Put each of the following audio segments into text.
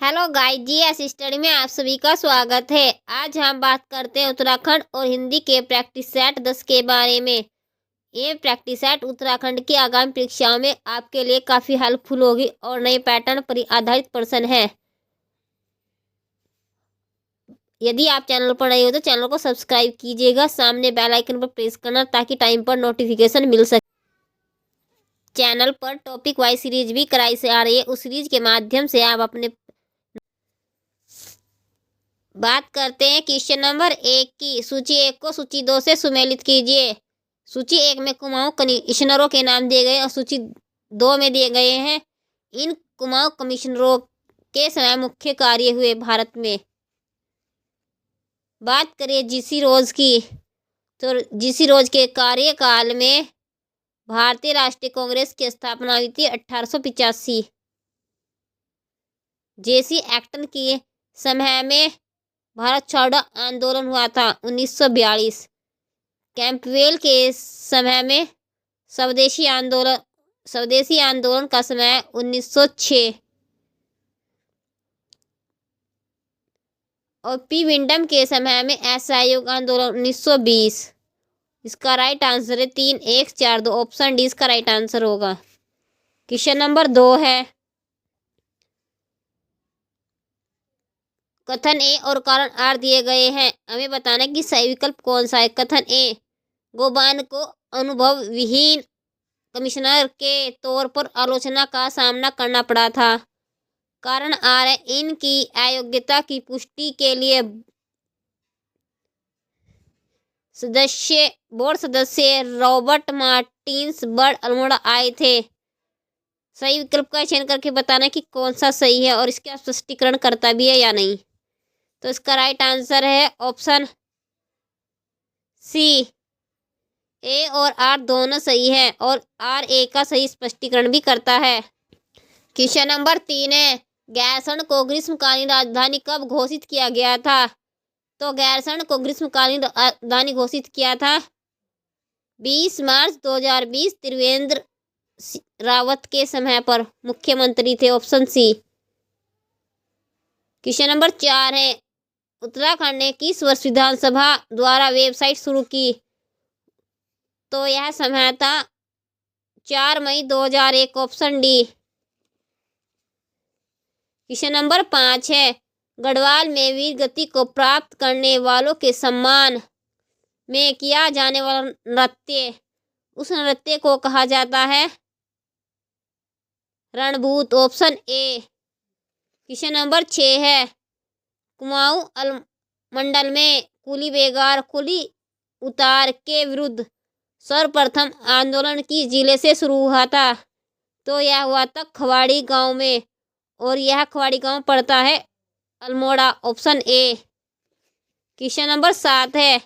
Hello guys, GS study में आप सभी का स्वागत है। आज हम बात करते हैं उत्तराखंड और हिंदी के प्रैक्टिस सेट 10 के बारे में। ये प्रैक्टिस सेट उत्तराखंड की आगामी परीक्षाओं में आपके लिए काफ़ी हेल्पफुल होगी और नए पैटर्न पर आधारित प्रश्न है। यदि आप चैनल पर नए हो तो चैनल को सब्सक्राइब कीजिएगा, सामने बेल आइकन पर प्रेस करना ताकि टाइम पर नोटिफिकेशन मिल सके। चैनल पर टॉपिक वाइज सीरीज भी कराई से आ रही है, उस सीरीज के माध्यम से आप अपने बात करते हैं क्वेश्चन नंबर 1 की। सूची 1 को सूची 2 से सुमेलित कीजिए। सूची 1 में कुमाऊं कमिश्नरों के नाम दिए गए और सूची 2 में दिए गए हैं। इन कुमाऊं कमिश्नरों के समय मुख्य कार्य हुए भारत में। बात करिए जीसी रोज की, तो जीसी रोज के कार्यकाल में भारतीय राष्ट्रीय कांग्रेस की स्थापना हुई थी 1885। जेसी एक्टन के समय में भारत छोड़ो आंदोलन हुआ था 1942। कैंपवेल के समय में स्वदेशी आंदोलन का समय 1906 और पी विंडम के समय में असहयोग आंदोलन 1920। इसका राइट आंसर है 3, 1, 4, 2। ऑप्शन डी इसका राइट आंसर होगा। क्वेश्चन नंबर 2 है, कथन ए और कारण आर दिए गए हैं, हमें बताना कि सही विकल्प कौन सा है। कथन ए, गोबान को अनुभव विहीन कमिश्नर के तौर पर आलोचना का सामना करना पड़ा था। कारण आर है, इनकी अयोग्यता की पुष्टि के लिए बोर्ड सदस्य रॉबर्ट मार्टिन्स बर्ड अल्मोड़ा आए थे। सही विकल्प का चयन करके बताना कि कौन सा सही है और इसका स्पष्टीकरण करता भी है या नहीं। तो इसका राइट आंसर है ऑप्शन सी, ए और आर दोनों सही है और आर ए का सही स्पष्टीकरण भी करता है। क्वेश्चन नंबर 3 है, गैरसैंण को ग्रीष्मकालीन राजधानी कब घोषित किया गया था। तो गैरसैंण को ग्रीष्मकालीन राजधानी घोषित किया था 20 मार्च 2020 त्रिवेंद्र रावत के समय पर मुख्यमंत्री थे। Option C. क्वेश्चन नंबर 4 है, उत्तराखंड ने किस वर्ष विधानसभा द्वारा वेबसाइट शुरू की। तो यह समय था 4 मई 2001। Option D. क्वेश्चन नंबर 5 है, गढ़वाल में वीर गति को प्राप्त करने वालों के सम्मान में किया जाने वाला नृत्य, उस नृत्य को कहा जाता है रणभूत। Option A. क्वेश्चन नंबर 6 है, कुमाऊं मंडल में कुली बेगार कुली उतार के विरुद्ध सर्वप्रथम आंदोलन किस जिले से शुरू हुआ था। तो यह हुआ था खवाड़ी गांव में और यह खवाड़ी गांव पड़ता है Almora. Option A. Question number 7 है,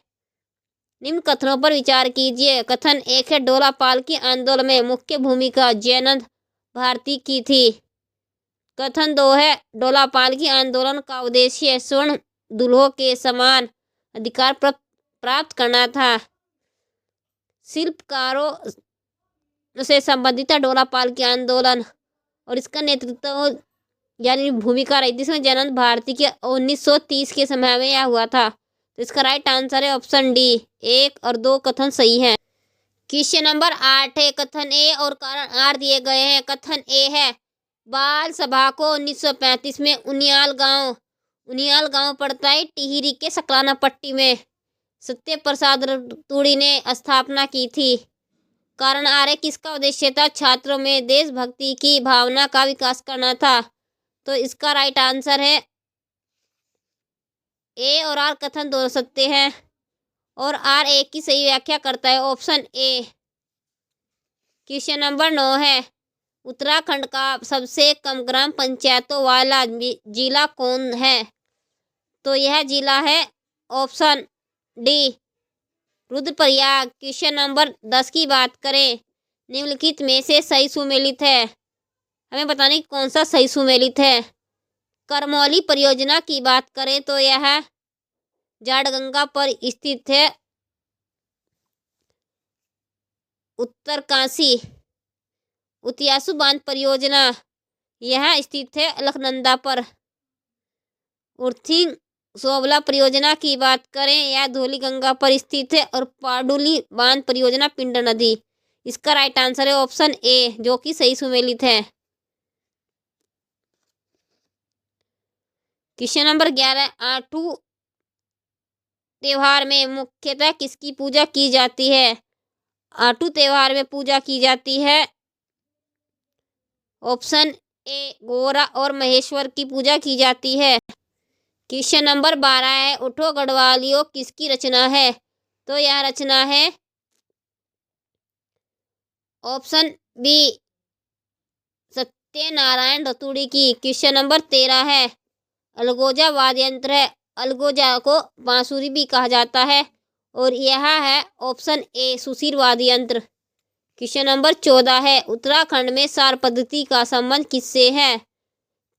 निम्न कथनों पर विचार कीजिए। कथन 1 है, डोला पालकी आंदोलन में मुख्य भूमिका जयानंद भारती की थी। कथन 2 है, डोला पालकी आंदोलन का उद्देश्य स्वर्ण दुल्हों के समान अधिकार प्राप्त करना था। शिल्पकारों से संबंधित था डोला पालकी आंदोलन और इसका नेतृत्व यानी भूमिका रही थी इसमें जयानंद भारती के 1930 के समय में यह हुआ था। तो इसका राइट आंसर है ऑप्शन डी। 1 और 2 कथन सही है। क्वेश्चन नंबर 8 है, कथन ए और कारण आर दिए गए हैं। कथन ए है, बाल सभा को 1935 में उनियाल गांव पड़ता है टिहरी के सकलाना पट्टी में सत्य प्रसाद तूड़ी ने स्थापना की थी। कारण आर है, किसका उद्देश्य था छात्रों में देशभक्ति की भावना का विकास करना था। तो इसका राइट आंसर है ए और आर कथन दोनों सत्य हैं और आर ए की सही व्याख्या करता है। Option A. क्वेश्चन नंबर 9 है, उत्तराखंड का सबसे कम ग्राम पंचायतों वाला जिला कौन है। तो यह जिला है option D, Rudraprayag. Question number 10 की बात करें, निम्नलिखित में से सही सुमेलित है, हमें बताने की कौन सा सही सुमेलित है। करमौली परियोजना की बात करें तो यह जाड़गंगा पर स्थित है उत्तरकाशी। उतियासु बांध परियोजना यह स्थित है अलकनंदा पर। उर्थिंग सोबला परियोजना की बात करें, यह धौलीगंगा पर स्थित है और पाडुली बांध परियोजना पिंडर नदी। इसका राइट आंसर है ऑप्शन ए, जो कि सही सुमेलित है। क्वेश्चन नंबर 11, आठू त्योहार में मुख्यतः किसकी पूजा की जाती है? आठू त्योहार में पूजा की जाती है ऑप्शन ए, गोरा और महेश्वर की पूजा की जाती है। क्वेश्चन नंबर 12 है, उठो गढ़वालियों किसकी रचना है? तो यह रचना है ऑप्शन बी, सत्यनारायण रतूड़ी की। क्वेश्चन नंबर 13 है, अलगोजा वाद्य यंत्र है। अलगोजा को बांसुरी भी कहा जाता है और यह है ऑप्शन ए, सुशीर वाद्य यंत्र। क्वेश्चन नंबर 14 है, उत्तराखंड में सार पद्धति का संबंध किससे है?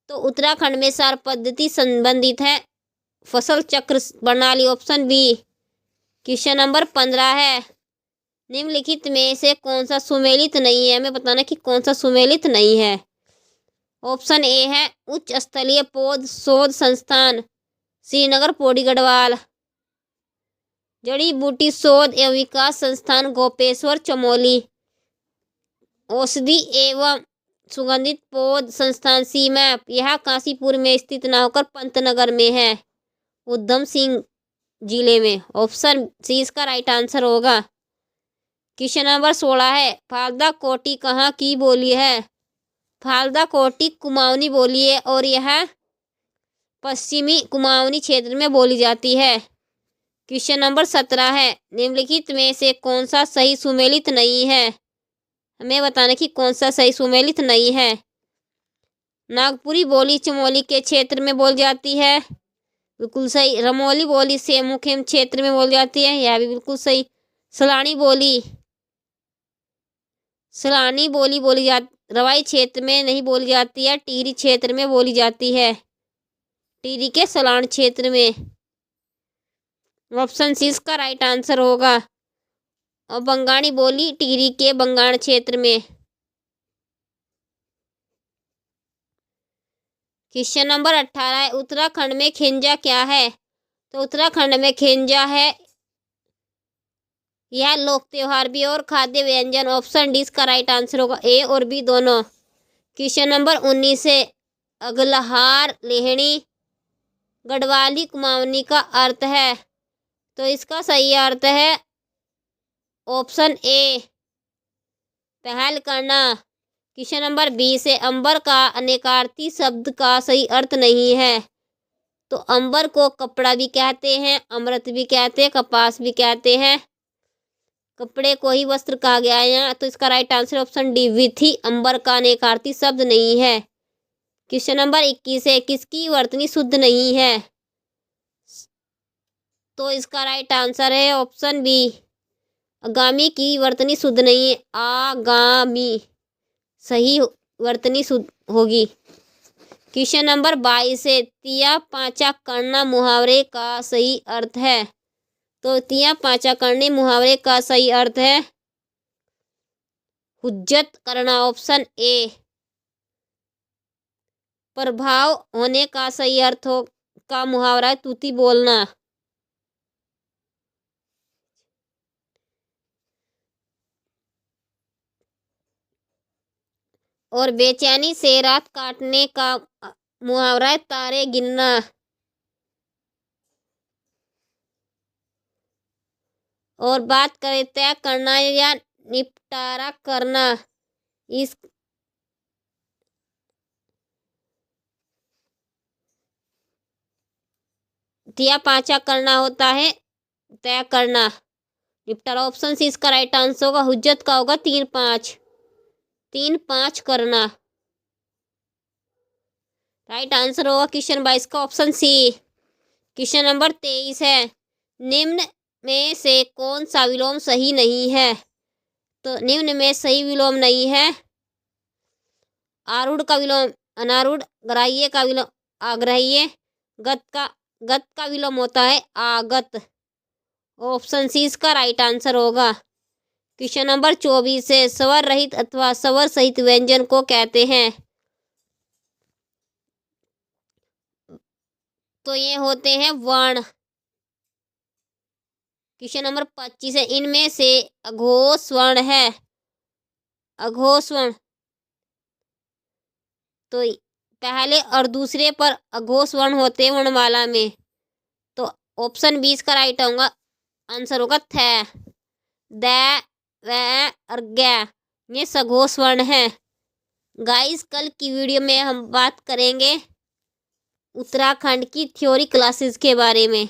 तो उत्तराखंड में सार पद्धति संबंधित है फसल चक्र प्रणाली, ऑप्शन बी। क्वेश्चन नंबर 15 है, निम्नलिखित में से कौन सा सुमेलित नहीं है? हमें बताना कि कौन सा सुमेलित नहीं है। ऑप्शन ए है उच्च स्तरीय पौध शोध संस्थान श्रीनगर पौड़ी गढ़वाल, जड़ी बूटी शोध एवं विकास संस्थान गोपेश्वर चमोली, औषधि एवं सुगंधित पौध संस्थान सीमैप, यह काशीपुर में स्थित न होकर पंतनगर में है, उधम सिंह जिले में। ऑप्शन सी इसका राइट आंसर होगा। क्वेश्चन नंबर 16 है, फालदा कोटी कहाँ की बोली है? फालदा कोटी कुमाऊनी बोली है और यह पश्चिमी कुमाऊनी क्षेत्र में बोली जाती है। क्वेश्चन नंबर 17 है, निम्नलिखित में से कौन सा सही सुमेलित नहीं है? हमें बताना कि कौन सा सही सुमेलित नहीं है। नागपुरी बोली चमोली के क्षेत्र में बोली जाती है, बिल्कुल सही। रमोली बोली सेमुखेम क्षेत्र में बोली जाती है, यह भी बिल्कुल सही। सलानी बोली बोली रवाई क्षेत्र में नहीं बोली जाती है, टिहरी क्षेत्र में बोली जाती है, टिहरी के सलान क्षेत्र में। ऑप्शन सी इसका राइट आंसर होगा। और बंगाणी बोली टिहरी के बंगाण क्षेत्र में। क्वेश्चन नंबर 18 है, उत्तराखंड में खेंजा क्या है? तो उत्तराखंड में खेंजा है यह लोक त्योहार भी और खाद्य व्यंजन, ऑप्शन डी इसका राइट आंसर होगा, ए और बी दोनों। क्वेश्चन नंबर 19 है, अगलहार लेहड़ी गढ़वाली कुमाऊनी का अर्थ है? तो इसका सही अर्थ है ऑप्शन ए, पहल करना। क्वेश्चन नंबर 20 है, अंबर का अनेकार्थी शब्द का सही अर्थ नहीं है। तो अंबर को कपड़ा भी कहते हैं, अमृत भी कहते हैं, कपास भी कहते हैं, कपड़े को ही वस्त्र कहा गया है यहाँ। तो इसका राइट आंसर ऑप्शन डी, विथी अंबर का अनेकार्थी शब्द नहीं है। क्वेश्चन नंबर 21 है, किसकी वर्तनी शुद्ध नहीं है? तो इसका राइट आंसर है ऑप्शन बी, आगामी की वर्तनी शुद्ध नहीं है, आगामी सही वर्तनी शुद्ध होगी। क्वेश्चन नंबर 22 है, तिया पांचा करना मुहावरे का सही अर्थ है? तो तिया पांचा करने मुहावरे का सही अर्थ है हुज्जत करना, ऑप्शन ए। प्रभाव होने का सही अर्थ का मुहावरा है तूती बोलना। और बेचैनी से रात काटने का मुहावरा है तारे गिनना। और बात करें तय करना या निपटारा करना, इस तिया पांचा करना होता है तय करना, निपटारा ऑप्शन सी इसका राइट आंसर होगा। हुज्जत का होगा 3-5 करना, राइट आंसर होगा क्वेश्चन 22 का ऑप्शन सी। क्वेश्चन नंबर 23 है, निम्न में से कौन सा विलोम सही नहीं है? तो निम्न में सही विलोम नहीं है, आरूढ़ का विलोम अनारूढ़, ग्राह्य का विलोम आग्राह्य, गत का विलोम होता है आगत, ऑप्शन सी इसका राइट आंसर होगा। क्वेश्चन नंबर 24 है, स्वर रहित अथवा स्वर सहित व्यंजन को कहते हैं? तो ये होते हैं वर्ण। क्वेश्चन नंबर 25 है, इनमें से अघोष वर्ण है, अघोष वर्ण तो पहले और दूसरे पर अघोष वर्ण होते हैं वर्णमाला में, तो ऑप्शन 20 का राइट होगा, आंसर होगा थ, द, व और ग, ये सघोष वर्ण है। गाइस कल की वीडियो में हम बात करेंगे उत्तराखंड की थ्योरी क्लासेस के बारे में।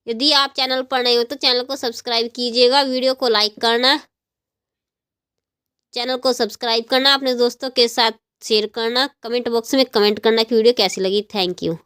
यदि आप चैनल पर नए हो तो चैनल को सब्सक्राइब कीजिएगा, वीडियो को लाइक करना, चैनल को सब्सक्राइब करना, अपने दोस्तों के साथ शेयर करना, कमेंट बॉक्स में कमेंट करना कि वीडियो कैसी लगी। Thank you.